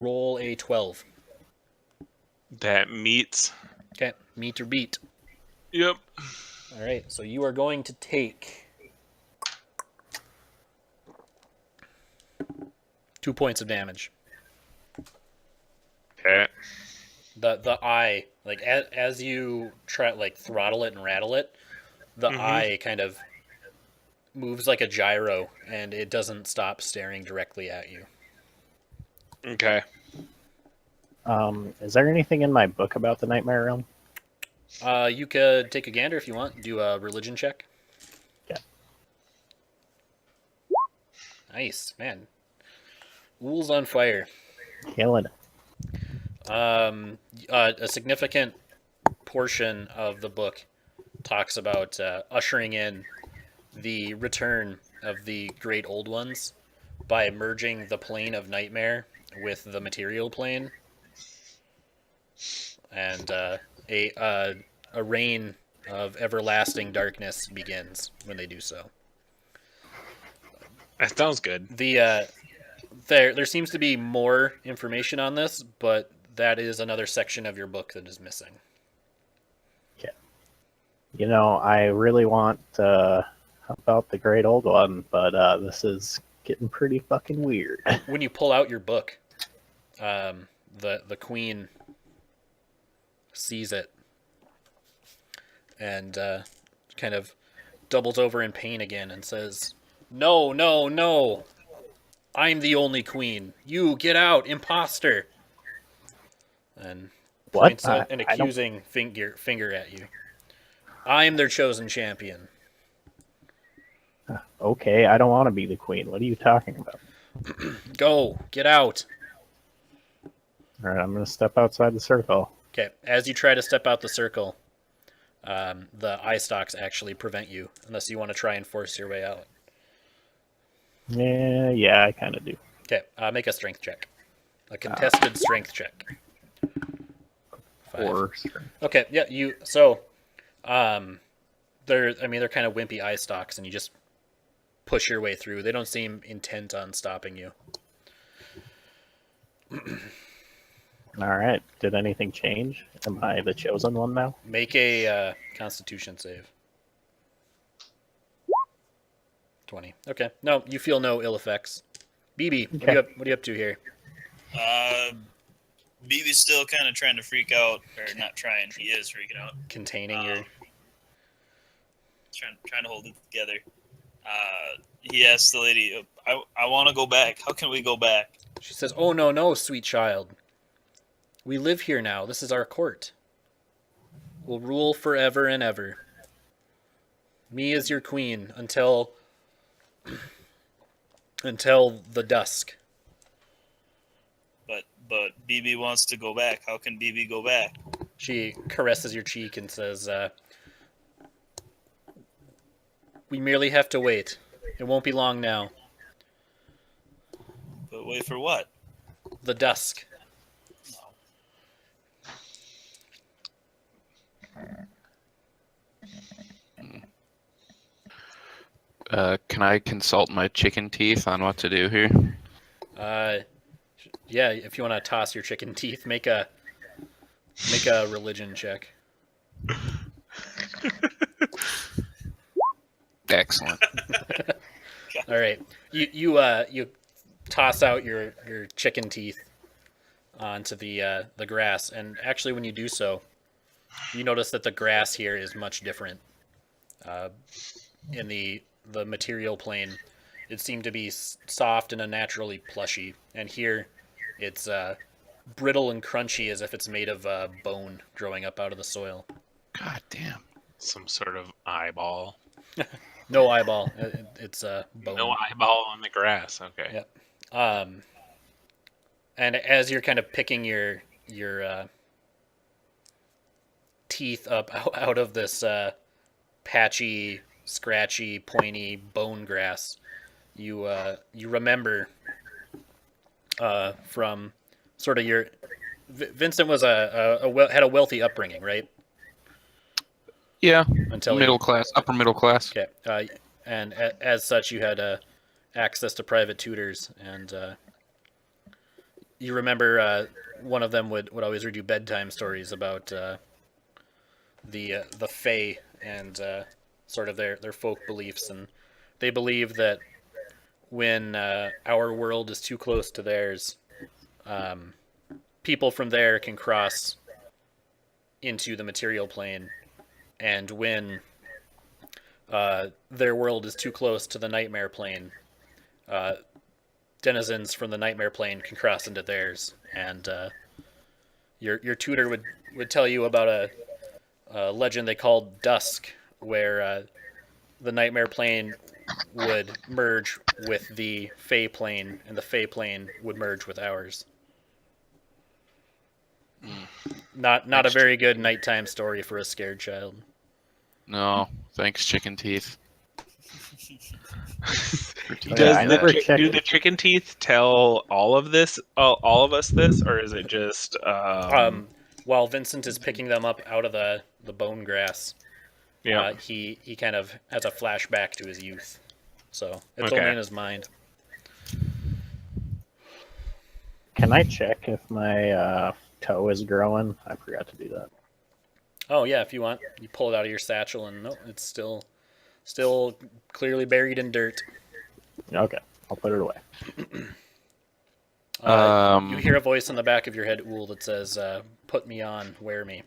Roll a 12. That meets. Okay, meet or beat. Yep. All right, so you are going to take 2 points of damage. Okay. The eye, like as you try like throttle it and rattle it, the eye kind of moves like a gyro, and it doesn't stop staring directly at you. Okay. Is there anything in my book about the Nightmare Realm? You could take a gander if you want. Do a religion check. Yeah. Nice, man. Ool's on fire. Killing it. A significant portion of the book talks about ushering in the return of the great old ones by merging the plane of nightmare with the material plane, and a reign of everlasting darkness begins when they do so. That sounds good. There seems to be more information on this, but that is another section of your book that is missing. Okay. You know, I really want about the Great Old One, but this is getting pretty fucking weird. When you pull out your book, the queen sees it and kind of doubles over in pain again and says, "No, no, no! I'm the only queen. You get out, imposter!" And points an accusing finger at you. I'm their chosen champion. Okay, I don't want to be the queen. What are you talking about? Go, get out. All right, I'm going to step outside the circle. Okay, as you try to step out the circle, the eye stalks actually prevent you, unless you want to try and force your way out. Yeah, I kind of do. Okay, make a strength check. A contested strength check. 4. Okay, yeah, you. So, they're kind of wimpy eye stalks, and you just push your way through. They don't seem intent on stopping you. All right. Did anything change? Am I the chosen one now? Make a Constitution save. 20. Okay. No, you feel no ill effects. BB, Okay. what are you up to here? BB's still kind of trying to freak out, or not trying. He is freaking out. Containing your. Trying to hold it together. He asks the lady, I want to go back. How can we go back? She says, "Oh, no, sweet child. We live here now. This is our court. We'll rule forever and ever. Me as your queen until the dusk." But BB wants to go back. How can BB go back? She caresses your cheek and says, "We merely have to wait. It won't be long now. But wait for what? The dusk." Can I consult my chicken teeth on what to do here? Yeah, if you want to toss your chicken teeth, make a religion check. Excellent. All right, you toss out your chicken teeth onto the grass, and actually, when you do so, you notice that the grass here is much different. In the material plane, it seemed to be soft and unnaturally plushy, and here it's brittle and crunchy as if it's made of bone growing up out of the soil. God damn. Some sort of eyeball. No eyeball. It's bone. No eyeball on the grass. Okay. Yep. And as you're kind of picking your teeth up out of this patchy, scratchy, pointy bone grass, you remember from sort of your Vincent was had a wealthy upbringing, right? Yeah. Until upper middle class. Okay. And as such, you had access to private tutors, and you remember one of them would always read you bedtime stories about the Fae and sort of their folk beliefs, and they believe that when our world is too close to theirs, people from there can cross into the material plane, and when their world is too close to the nightmare plane, denizens from the nightmare plane can cross into theirs. And your tutor would tell you about a legend they called Dusk, where the nightmare plane would merge with the Fey plane, and the Fey plane would merge with ours. Not a very good nighttime story for a scared child. No, thanks, chicken teeth. I never checked. Do the chicken teeth tell all of us this, or is it just While Vincent is picking them up out of the bone grass, yeah? he kind of has a flashback to his youth. So it's Okay. only in his mind. Can I check if my toe is growing? I forgot to do that. Oh yeah, if you want, you pull it out of your satchel, and no, it's still clearly buried in dirt. Okay, I'll put it away. You hear a voice in the back of your head, Ool, that says, "Put me on, wear me."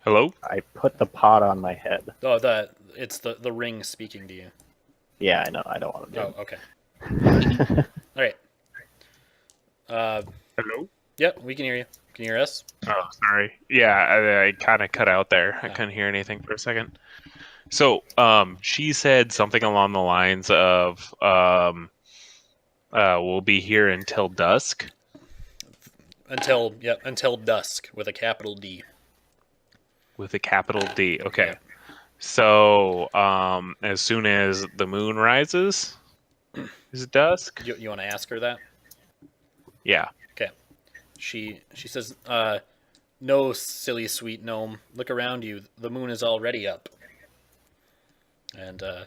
Hello. I put the pot on my head. Oh, it's the ring speaking to you. Yeah, I know. I don't want to do Oh, okay. it. All right. Hello. Yep, we can hear you. Can you hear us? Oh, sorry. Yeah, I kind of cut out there. I couldn't hear anything for a second. So, she said something along the lines of, "We'll be here until dusk." Until dusk with a capital D. With a capital D. Okay. Yeah. So, as soon as the moon rises, is dusk? You want to ask her that? Yeah. Okay. She says, "No, silly sweet gnome. Look around you. The moon is already up." And I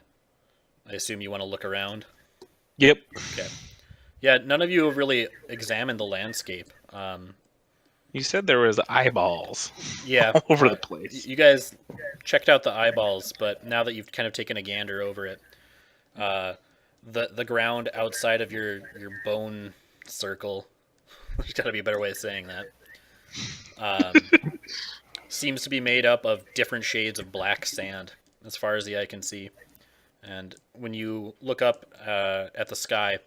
assume you want to look around. Yep. Okay. Yeah, none of you have really examined the landscape. You said there was eyeballs Yeah, all over the place. you guys checked out the eyeballs, but now that you've kind of taken a gander over it, the ground outside of your bone circle, there's got to be a better way of saying that, seems to be made up of different shades of black sand, as far as the eye can see. And when you look up at the sky,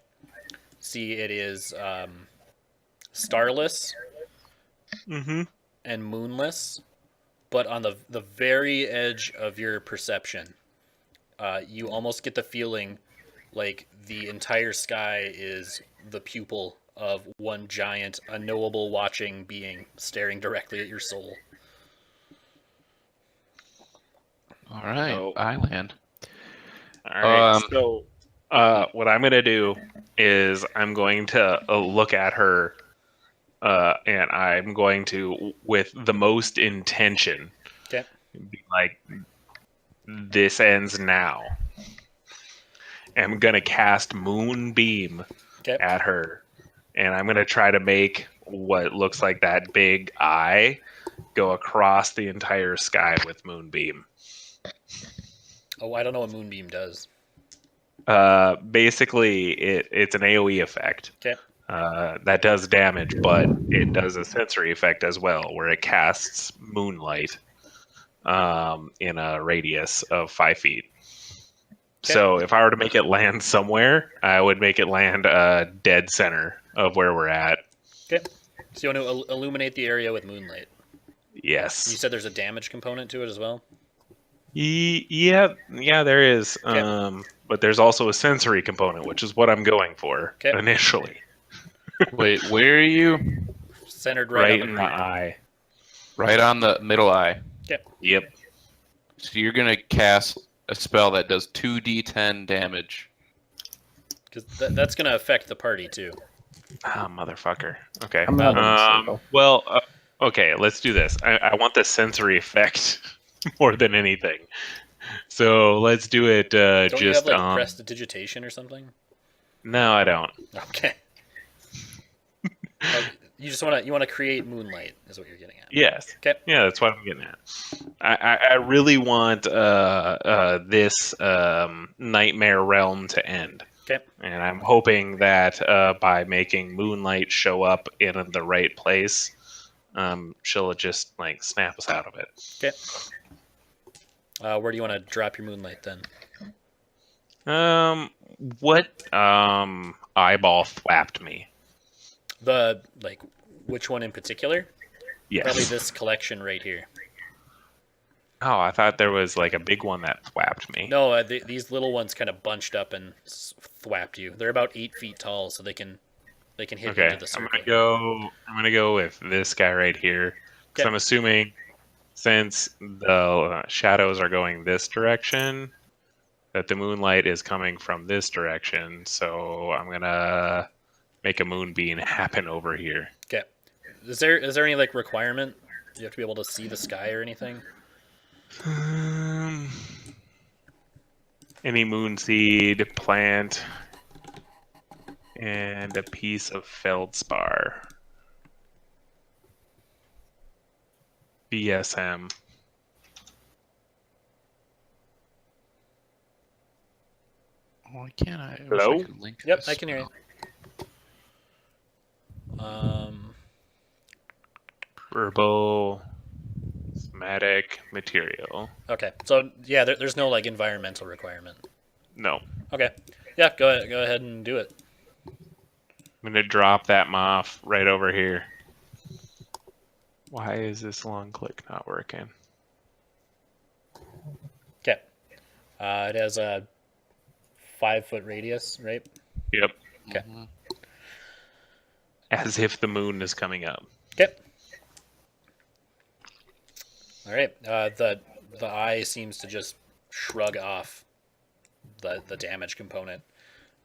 see it is starless Mm-hmm. and moonless, but on the very edge of your perception, you almost get the feeling like the entire sky is the pupil of one giant, unknowable watching being staring directly at your soul. All right, Oh. Island. All right. So, what I'm going to do is I'm going to look at her, and I'm going to, with the most intention, Okay. be like, "This ends now." I'm going to cast Moonbeam Okay. at her, and I'm going to try to make what looks like that big eye go across the entire sky with Moonbeam. Oh, I don't know what Moonbeam does. Basically, it's an AoE effect. Okay. That does damage, but it does a sensory effect as well, where it casts moonlight in a radius of 5 feet. Okay. So if I were to make it land somewhere, I would make it land dead center of where we're at. Okay. So you want to illuminate the area with moonlight. You Yes. said there's a damage component to it as well? Yeah, there is. Okay. But there's also a sensory component, which is what I'm going for Okay. initially. Wait, where are you? Centered Right on in the the creep. eye. Right on the middle eye. Yep. So you're gonna cast a spell that does 2d10 damage. Because that's going to affect the party, too. Ah, motherfucker. Okay. I'm not in the circle. Well, okay, let's do this. I want the sensory effect more than anything. So let's do it Don't just you have, like, prestidigitation or something? No, I don't. Okay. You just want to create moonlight, is what you're getting at. Yes. Okay. Yeah, that's what I'm getting at. I really want this nightmare realm to end. Okay. And I'm hoping that by making Moonlight show up in the right place, she'll just like snap us out of it. Okay. Where do you want to drop your moonlight then? What eyeball thwapped me? Which one in particular? Yes. Probably this collection right here. Oh, I thought there was like a big one that thwapped me. No, these little ones kind of bunched up and thwapped you. They're about 8 feet tall, so they can hit into the circle. I'm gonna go with this guy right here. Because I'm assuming since the shadows are going this direction, that the moonlight is coming from this direction. So I'm gonna make a moonbeam happen over here. Okay. Is there any like requirement? You have to be able to see the sky or anything? Any moon seed, plant, and a piece of feldspar. BSM. Why can't I? Hello? I could link Yep, this. I can hear you. Herbal, somatic material. Okay, so yeah, there's no like environmental requirement. No. Okay, yeah, go ahead and do it. I'm gonna drop that moth right over here. Why is this long click not working? Okay, it has a 5-foot radius, right? Yep. Okay. Mhm. As if the moon is coming up. Okay. All right. The eye seems to just shrug off the damage component,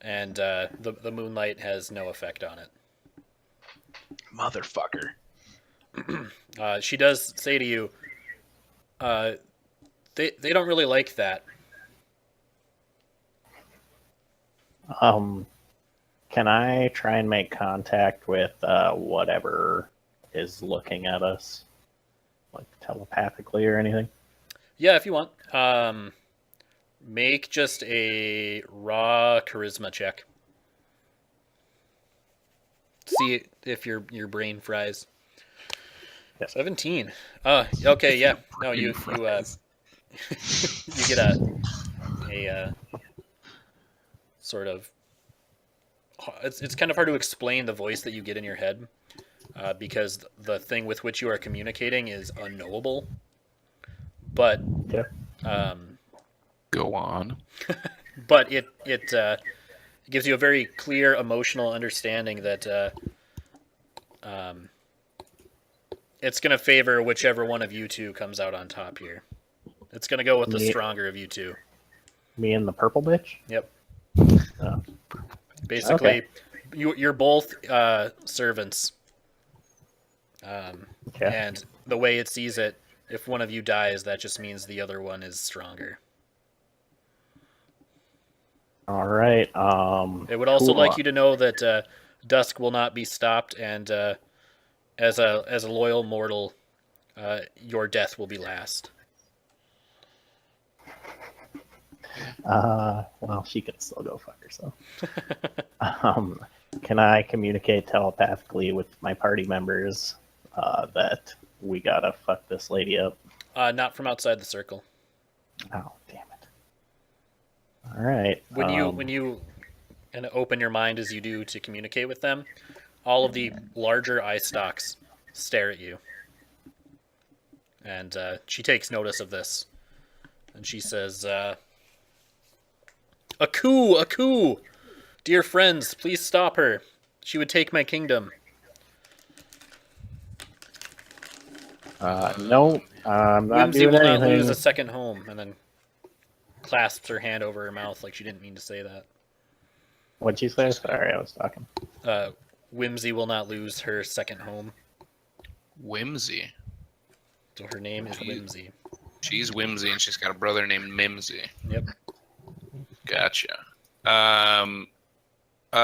and the moonlight has no effect on it. Motherfucker. She does say to you, they don't really like that. Can I try and make contact with whatever is looking at us, like telepathically or anything? Yeah, if you want. Make just a raw charisma check. See if your brain fries. Yes. 17. Okay, yeah. No, you you get a sort of. It's kind of hard to explain the voice that you get in your head, because the thing with which you are communicating is unknowable. But Yeah. Go on. but it gives you a very clear emotional understanding that it's going to favor whichever one of you two comes out on top here. It's going to go with the stronger of you two. Me and the purple bitch? Yep. Oh. Basically, Okay. you're both servants. And the way it sees it, if one of you dies, that just means the other one is stronger. All right. It would also cool. like you to know that Dusk will not be stopped, and as a loyal mortal, your death will be last. Well, she can still go fuck herself. Can I communicate telepathically with my party members that we gotta fuck this lady up? Not from outside the circle. Oh, damn it! All right. When you kind of open your mind as you do to communicate with them, all of the larger eye stalks stare at you, and she takes notice of this, and she says, "A coup! A coup! Dear friends, please stop her. She would take my kingdom." No, I'm not Whimsy doing will not anything. lose a second home, and then clasps her hand over her mouth like she didn't mean to say that. What'd you say? Sorry, I was talking. Whimsy will not lose her second home. Whimsy. So her name is Whimsy. She's Whimsy, and she's got a brother named Mimsy. Yep. Gotcha.